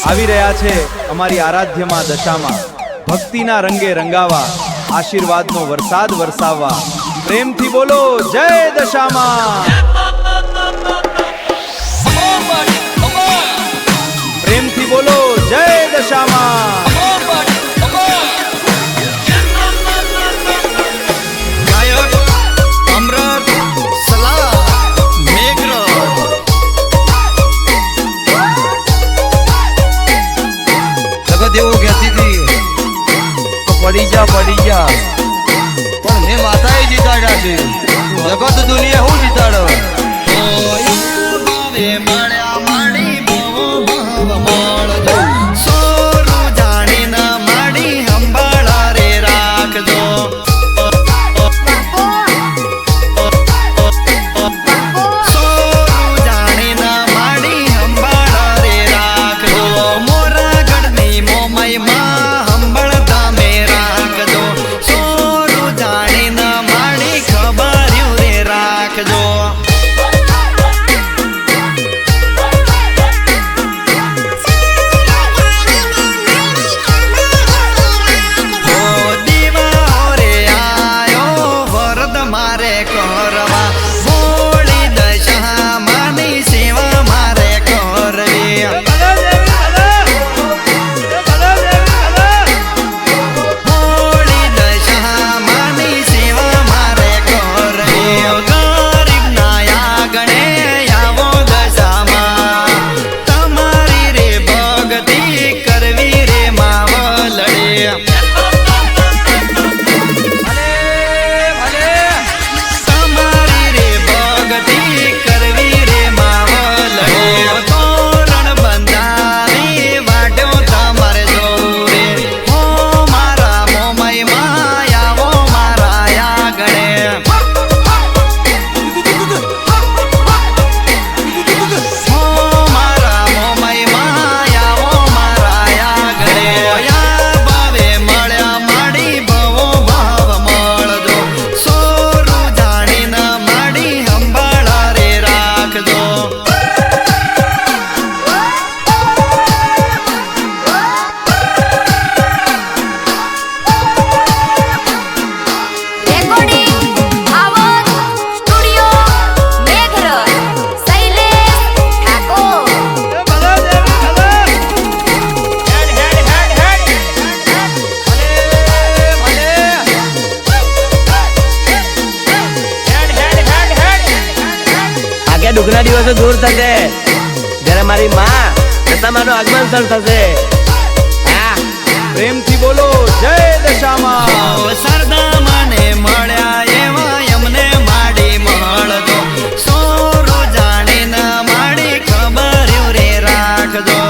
આવી રહ્યા છે અમારી આરાધ્યમાં દશામાં ભક્તિના રંગે રંગાવા આશીર્વાદનો વરસાદ વરસાવવા પ્રેમથી બોલો જય દશામાં પ્રેમથી બોલો જય દશામાં એવું કહેતી હતી પડી જા પણ મેં માતાએ જીતાડ્યા છે જગત દુનિયા હું જીતાડો દુઃખના દિવસો દૂર થશે જ્યારે મારી માં દશામાનું આગમન સ્થળ થશે પ્રેમથી બોલો જય દશામાં સરદા મને મળ્યા એવા એમને માડી મળતો સોરો જાણીને માડી ખબર રે રાખજો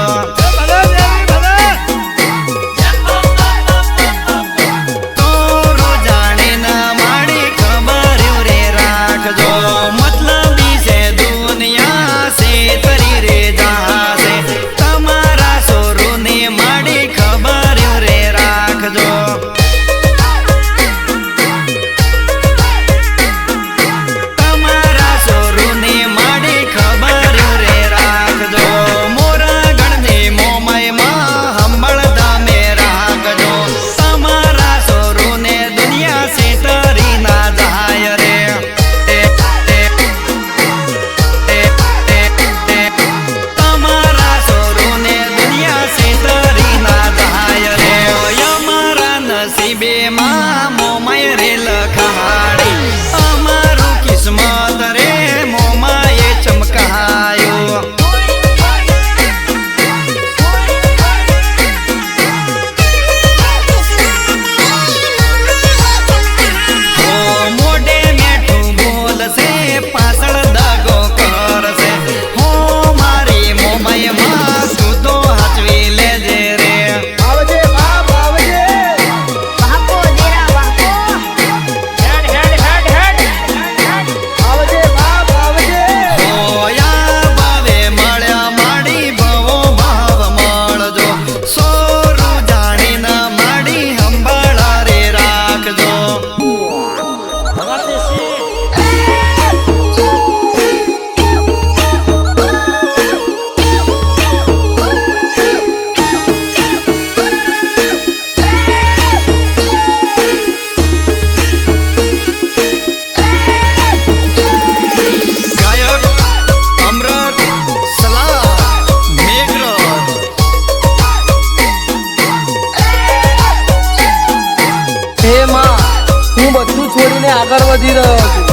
વધી રહ્યો છું.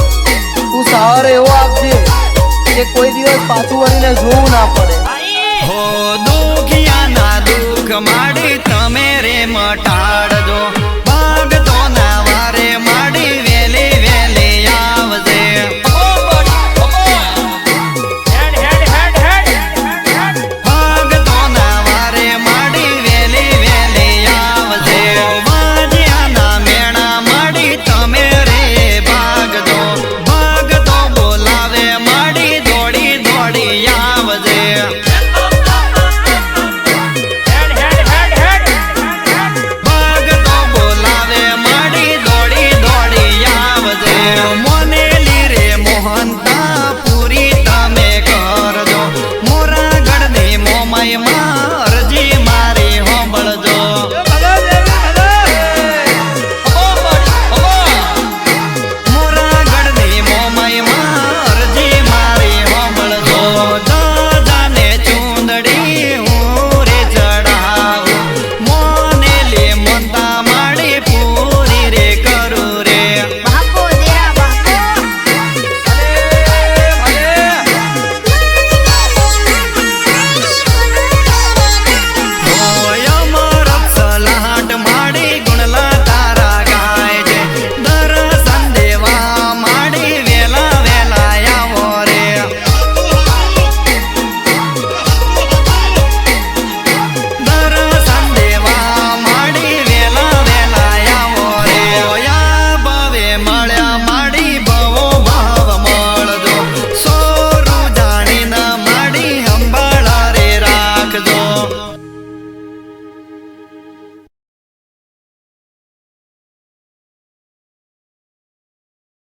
તું સહારો એવો આપજે કે કોઈ દિવસ પાછું વળીને જોવું ના પડે. હો દો